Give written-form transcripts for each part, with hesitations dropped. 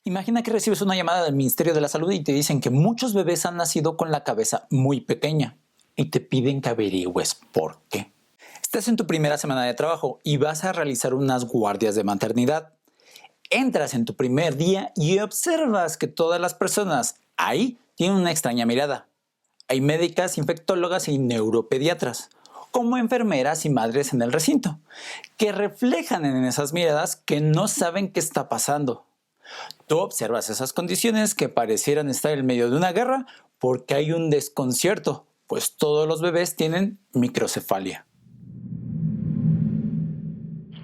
Imagina que recibes una llamada del Ministerio de la Salud y te dicen que muchos bebés han nacido con la cabeza muy pequeña y te piden que averigües por qué. Estás en tu primera semana de trabajo y vas a realizar unas guardias de maternidad. Entras en tu primer día y observas que todas las personas ahí tienen una extraña mirada. Hay médicas, infectólogas y neuropediatras, como enfermeras y madres en el recinto, que reflejan en esas miradas que no saben qué está pasando. Tú observas esas condiciones que parecieran estar en medio de una guerra porque hay un desconcierto, pues todos los bebés tienen microcefalia.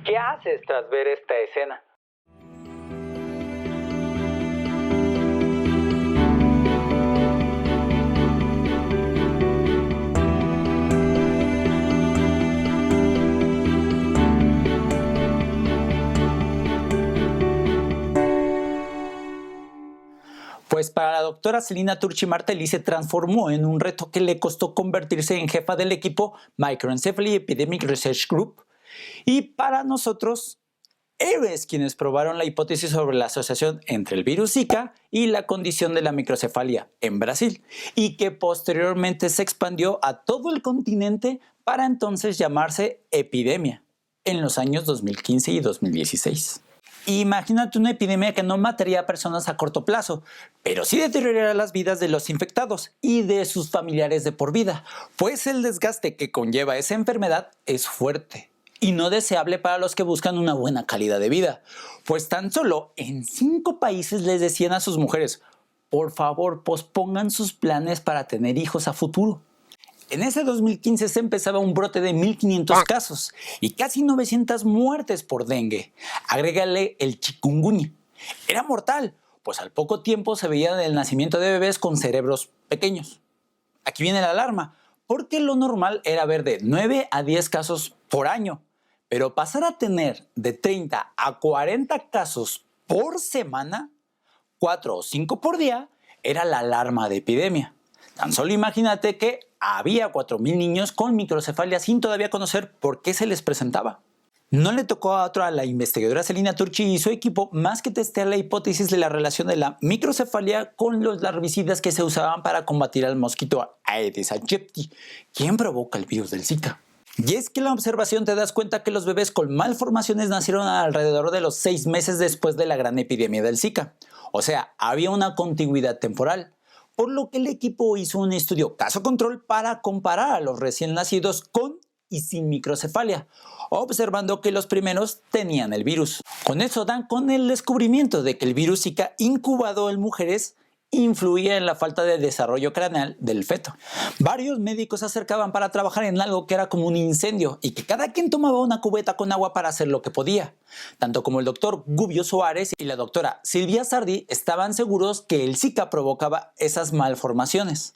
¿Qué haces tras ver esta escena? Pues para la doctora Celina Turchi Martelli se transformó en un reto que le costó convertirse en jefa del equipo Microencephaly Epidemic Research Group. Y para nosotros, héroes quienes probaron la hipótesis sobre la asociación entre el virus Zika y la condición de la microcefalia en Brasil, y que posteriormente se expandió a todo el continente para entonces llamarse epidemia en los años 2015 y 2016. Imagínate una epidemia que no mataría a personas a corto plazo, pero sí deterioraría las vidas de los infectados y de sus familiares de por vida, pues el desgaste que conlleva esa enfermedad es fuerte y no deseable para los que buscan una buena calidad de vida, pues tan solo en 5 países les decían a sus mujeres, por favor pospongan sus planes para tener hijos a futuro. En ese 2015 se empezaba un brote de 1.500 casos y casi 900 muertes por dengue. Agrégale el chikungunya. Era mortal, pues al poco tiempo se veía el nacimiento de bebés con cerebros pequeños. Aquí viene la alarma, porque lo normal era ver de 9 a 10 casos por año, pero pasar a tener de 30 a 40 casos por semana, 4 o 5 por día, era la alarma de epidemia. Tan solo imagínate que había 4.000 niños con microcefalia sin todavía conocer por qué se les presentaba. No le tocó a la investigadora Celina Turchi y su equipo más que testear la hipótesis de la relación de la microcefalia con los larvicidas que se usaban para combatir al mosquito Aedes aegypti, quien provoca el virus del Zika. Y es que en la observación te das cuenta que los bebés con malformaciones nacieron alrededor de los 6 meses después de la gran epidemia del Zika. O sea, había una contigüidad temporal, por lo que el equipo hizo un estudio caso control para comparar a los recién nacidos con y sin microcefalia, observando que los primeros tenían el virus. Con eso dan con el descubrimiento de que el virus Zika incubado en mujeres influía en la falta de desarrollo craneal del feto. Varios médicos se acercaban para trabajar en algo que era como un incendio y que cada quien tomaba una cubeta con agua para hacer lo que podía. Tanto como el doctor Gubbio Soares y la doctora Silvia Sardi estaban seguros que el Zika provocaba esas malformaciones.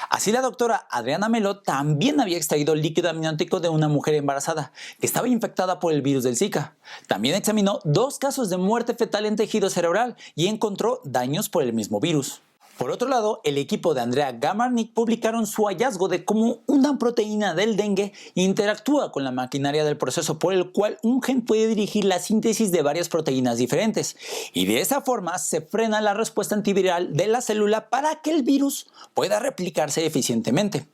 Así la doctora Adriana Meló también había extraído líquido amniótico de una mujer embarazada que estaba infectada por el virus del Zika. También examinó 2 casos de muerte fetal en tejido cerebral y encontró daños por el mismo virus. Por otro lado, el equipo de Andrea Gamarnik publicaron su hallazgo de cómo una proteína del dengue interactúa con la maquinaria del proceso por el cual un gen puede dirigir la síntesis de varias proteínas diferentes, y de esa forma se frena la respuesta antiviral de la célula para que el virus pueda replicarse eficientemente.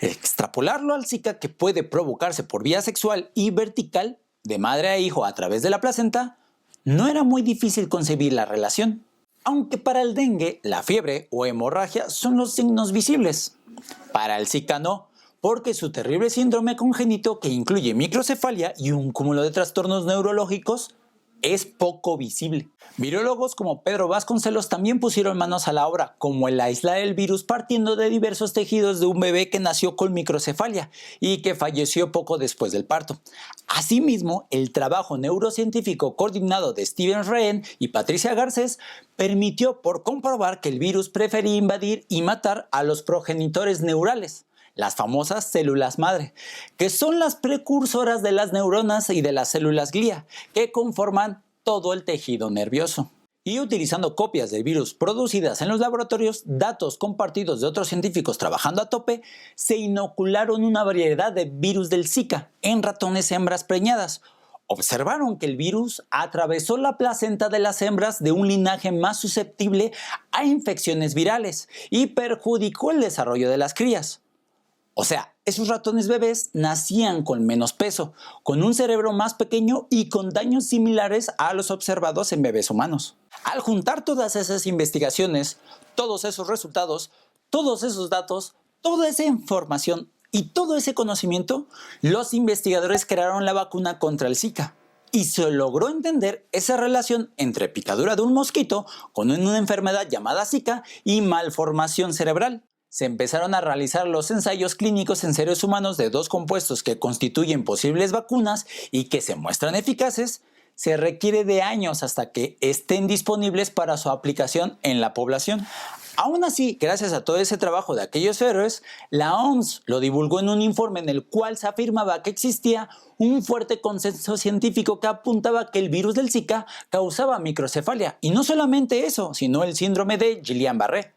Extrapolarlo al Zika, que puede provocarse por vía sexual y vertical, de madre a hijo a través de la placenta, no era muy difícil concebir la relación. Aunque para el dengue, la fiebre o hemorragia son los signos visibles. Para el Zika no, porque su terrible síndrome congénito, que incluye microcefalia y un cúmulo de trastornos neurológicos, es poco visible. Virólogos como Pedro Vasconcelos también pusieron manos a la obra, como el aislar el virus partiendo de diversos tejidos de un bebé que nació con microcefalia y que falleció poco después del parto. Asimismo, el trabajo neurocientífico coordinado de Steven Rehn y Patricia Garcés permitió por comprobar que el virus prefería invadir y matar a los progenitores neurales, las famosas células madre, que son las precursoras de las neuronas y de las células glía, que conforman todo el tejido nervioso. Y utilizando copias del virus producidas en los laboratorios, datos compartidos de otros científicos trabajando a tope, se inocularon una variedad de virus del Zika en ratones hembras preñadas, Observaron que el virus atravesó la placenta de las hembras de un linaje más susceptible a infecciones virales y perjudicó el desarrollo de las crías. O sea, esos ratones bebés nacían con menos peso, con un cerebro más pequeño y con daños similares a los observados en bebés humanos. Al juntar todas esas investigaciones, todos esos resultados, todos esos datos, toda esa información y todo ese conocimiento, los investigadores crearon la vacuna contra el Zika. Y se logró entender esa relación entre picadura de un mosquito con una enfermedad llamada Zika y malformación cerebral. Se empezaron a realizar los ensayos clínicos en seres humanos de dos compuestos que constituyen posibles vacunas y que se muestran eficaces. Se requiere de años hasta que estén disponibles para su aplicación en la población. Aún así, gracias a todo ese trabajo de aquellos héroes, la OMS lo divulgó en un informe en el cual se afirmaba que existía un fuerte consenso científico que apuntaba que el virus del Zika causaba microcefalia. Y no solamente eso, sino el síndrome de Guillain-Barré.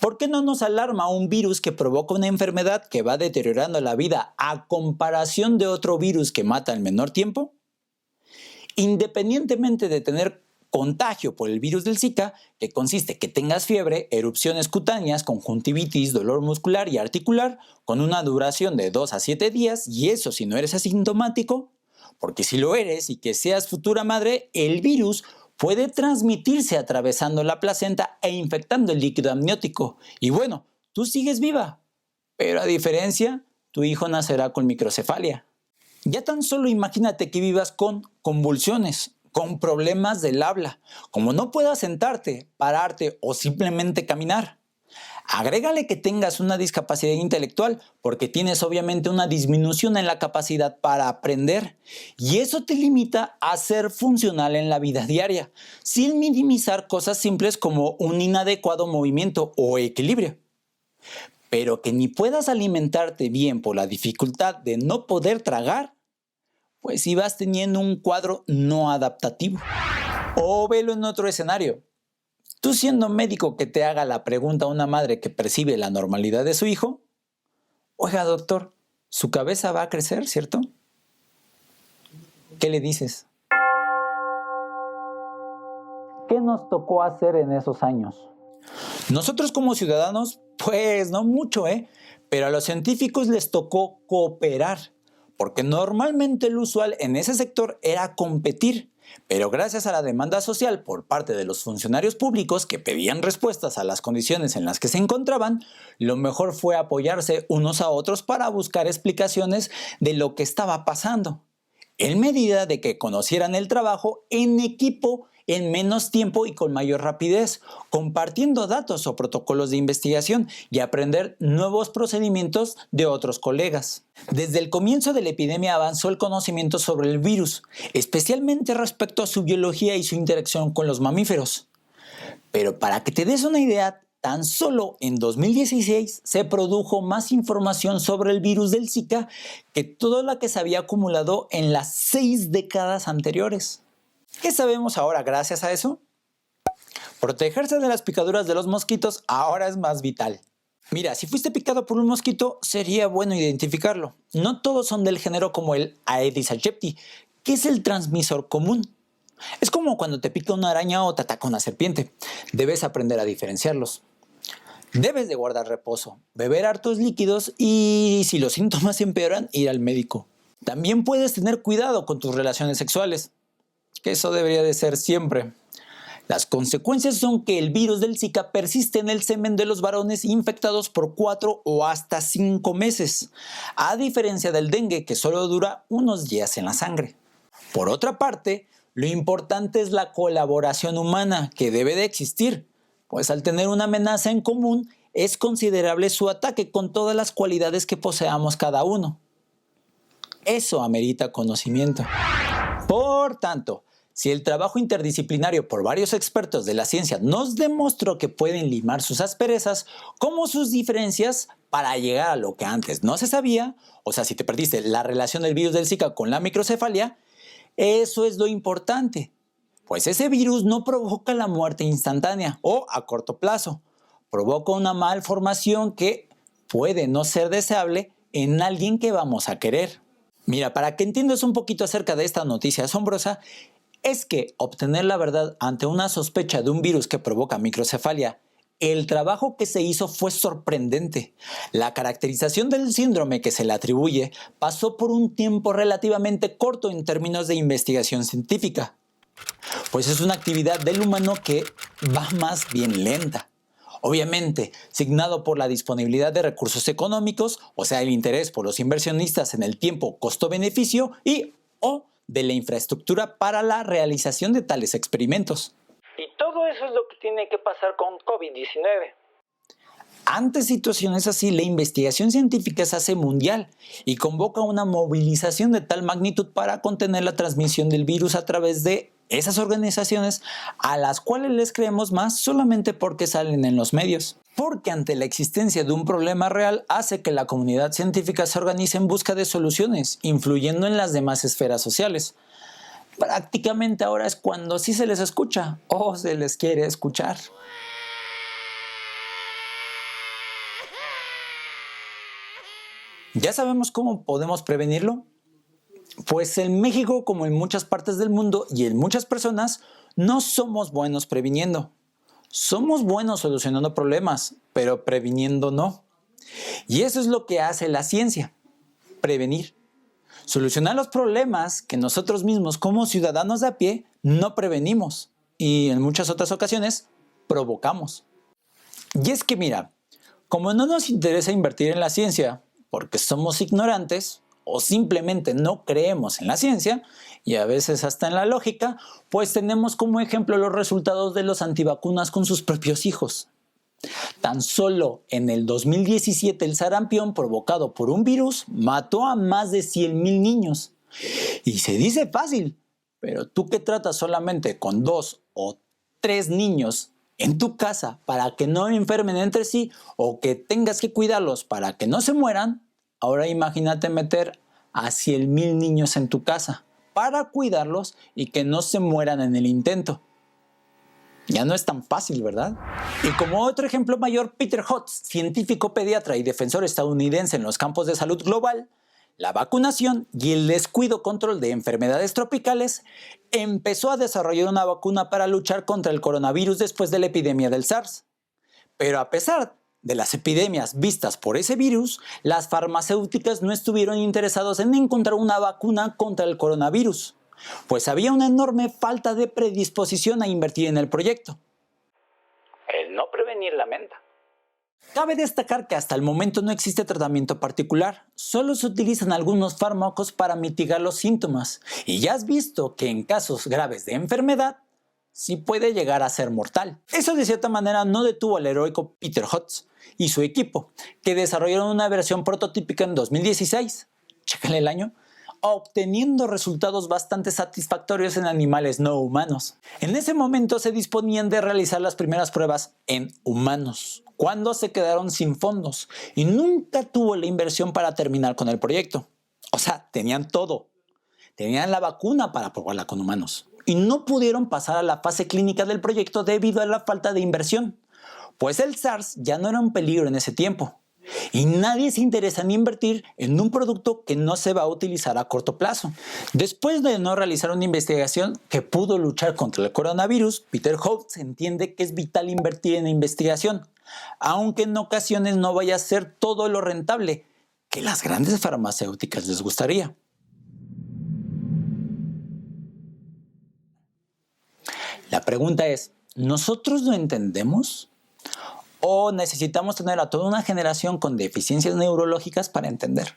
¿Por qué no nos alarma un virus que provoca una enfermedad que va deteriorando la vida a comparación de otro virus que mata en menor tiempo? Independientemente de tener contagio por el virus del Zika, que consiste en que tengas fiebre, erupciones cutáneas, conjuntivitis, dolor muscular y articular, con una duración de 2 a 7 días, y eso si no eres asintomático, porque si lo eres y que seas futura madre, el virus puede transmitirse atravesando la placenta e infectando el líquido amniótico. Y bueno, tú sigues viva, pero a diferencia, tu hijo nacerá con microcefalia. Ya tan solo imagínate que vivas con convulsiones, con problemas del habla, como no puedas sentarte, pararte o simplemente caminar. Agrégale que tengas una discapacidad intelectual, porque tienes obviamente una disminución en la capacidad para aprender, y eso te limita a ser funcional en la vida diaria, sin minimizar cosas simples como un inadecuado movimiento o equilibrio. Pero que ni puedas alimentarte bien por la dificultad de no poder tragar, pues si vas teniendo un cuadro no adaptativo. O velo en otro escenario. Tú siendo médico que te haga la pregunta a una madre que percibe la normalidad de su hijo, oiga doctor, su cabeza va a crecer, ¿cierto? ¿Qué le dices? ¿Qué nos tocó hacer en esos años? Nosotros como ciudadanos, pues no mucho, pero a los científicos les tocó cooperar, porque normalmente lo usual en ese sector era competir. Pero gracias a la demanda social por parte de los funcionarios públicos que pedían respuestas a las condiciones en las que se encontraban, lo mejor fue apoyarse unos a otros para buscar explicaciones de lo que estaba pasando, en medida de que conocieran el trabajo en equipo en menos tiempo y con mayor rapidez, compartiendo datos o protocolos de investigación y aprender nuevos procedimientos de otros colegas. Desde el comienzo de la epidemia avanzó el conocimiento sobre el virus, especialmente respecto a su biología y su interacción con los mamíferos. Pero para que te des una idea, tan solo en 2016 se produjo más información sobre el virus del Zika que toda la que se había acumulado en las 6 décadas anteriores. ¿Qué sabemos ahora gracias a eso? Protegerse de las picaduras de los mosquitos ahora es más vital. Mira, si fuiste picado por un mosquito, sería bueno identificarlo. No todos son del género como el Aedes aegypti, que es el transmisor común. Es como cuando te pica una araña o te ataca una serpiente. Debes aprender a diferenciarlos. Debes de guardar reposo, beber hartos líquidos y, si los síntomas empeoran, ir al médico. También puedes tener cuidado con tus relaciones sexuales, que eso debería de ser siempre. Las consecuencias son que el virus del Zika persiste en el semen de los varones infectados por 4 o hasta 5 meses, a diferencia del dengue, que solo dura unos días en la sangre. Por otra parte, lo importante es la colaboración humana, que debe de existir, pues al tener una amenaza en común, es considerable su ataque con todas las cualidades que poseamos cada uno. Eso amerita conocimiento. Por tanto, si el trabajo interdisciplinario por varios expertos de la ciencia nos demostró que pueden limar sus asperezas como sus diferencias para llegar a lo que antes no se sabía, o sea, si te perdiste la relación del virus del Zika con la microcefalia, eso es lo importante, pues ese virus no provoca la muerte instantánea o a corto plazo, provoca una malformación que puede no ser deseable en alguien que vamos a querer. Mira, para que entiendas un poquito acerca de esta noticia asombrosa, es que obtener la verdad ante una sospecha de un virus que provoca microcefalia, el trabajo que se hizo fue sorprendente. La caracterización del síndrome que se le atribuye pasó por un tiempo relativamente corto en términos de investigación científica, pues es una actividad del humano que va más bien lenta. Obviamente, signado por la disponibilidad de recursos económicos, o sea, el interés por los inversionistas en el tiempo costo-beneficio y o de la infraestructura para la realización de tales experimentos. Y todo eso es lo que tiene que pasar con COVID-19. Ante situaciones así, la investigación científica se hace mundial y convoca una movilización de tal magnitud para contener la transmisión del virus a través de esas organizaciones a las cuales les creemos más solamente porque salen en los medios. Porque ante la existencia de un problema real hace que la comunidad científica se organice en busca de soluciones, influyendo en las demás esferas sociales. Prácticamente ahora es cuando sí se les escucha o se les quiere escuchar. ¿Ya sabemos cómo podemos prevenirlo? Pues en México, como en muchas partes del mundo y en muchas personas, no somos buenos previniendo. Somos buenos solucionando problemas, pero previniendo no. Y eso es lo que hace la ciencia, prevenir. Solucionar los problemas que nosotros mismos como ciudadanos de a pie no prevenimos y en muchas otras ocasiones provocamos. Y es que mira, como no nos interesa invertir en la ciencia porque somos ignorantes o simplemente no creemos en la ciencia y a veces hasta en la lógica, pues tenemos como ejemplo los resultados de los antivacunas con sus propios hijos. Tan solo en el 2017 el sarampión provocado por un virus mató a más de 100,000 niños. Y se dice fácil, pero tú que tratas solamente con 2 o 3 niños en tu casa para que no enfermen entre sí o que tengas que cuidarlos para que no se mueran, ahora imagínate meter a 100,000 niños en tu casa para cuidarlos y que no se mueran en el intento. Ya no es tan fácil, ¿verdad? Y como otro ejemplo mayor, Peter Hotz, científico pediatra y defensor estadounidense en los campos de salud global, la vacunación y el descuido control de enfermedades tropicales, empezó a desarrollar una vacuna para luchar contra el coronavirus después de la epidemia del SARS. Pero a pesar de las epidemias vistas por ese virus, las farmacéuticas no estuvieron interesadas en encontrar una vacuna contra el coronavirus, pues había una enorme falta de predisposición a invertir en el proyecto. El no prevenir lamenta. Cabe destacar que hasta el momento no existe tratamiento particular, solo se utilizan algunos fármacos para mitigar los síntomas, y ya has visto que en casos graves de enfermedad, sí puede llegar a ser mortal. Eso de cierta manera no detuvo al heroico Peter Hotz y su equipo, que desarrollaron una versión prototípica en 2016, chécale el año, obteniendo resultados bastante satisfactorios en animales no humanos. En ese momento se disponían de realizar las primeras pruebas en humanos, cuando se quedaron sin fondos y nunca tuvo la inversión para terminar con el proyecto. O sea, tenían todo. Tenían la vacuna para probarla con humanos y no pudieron pasar a la fase clínica del proyecto debido a la falta de inversión, pues el SARS ya no era un peligro en ese tiempo. Y nadie se interesa en invertir en un producto que no se va a utilizar a corto plazo. Después de no realizar una investigación que pudo luchar contra el coronavirus, Peter Hotz entiende que es vital invertir en investigación, aunque en ocasiones no vaya a ser todo lo rentable que las grandes farmacéuticas les gustaría. La pregunta es, ¿nosotros lo entendemos? ¿O necesitamos tener a toda una generación con deficiencias neurológicas para entender?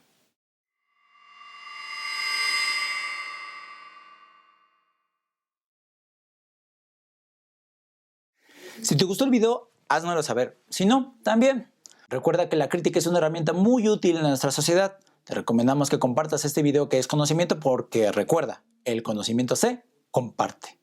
Si te gustó el video, házmelo saber. Si no, también. Recuerda que la crítica es una herramienta muy útil en nuestra sociedad. Te recomendamos que compartas este video que es conocimiento porque recuerda, el conocimiento se comparte.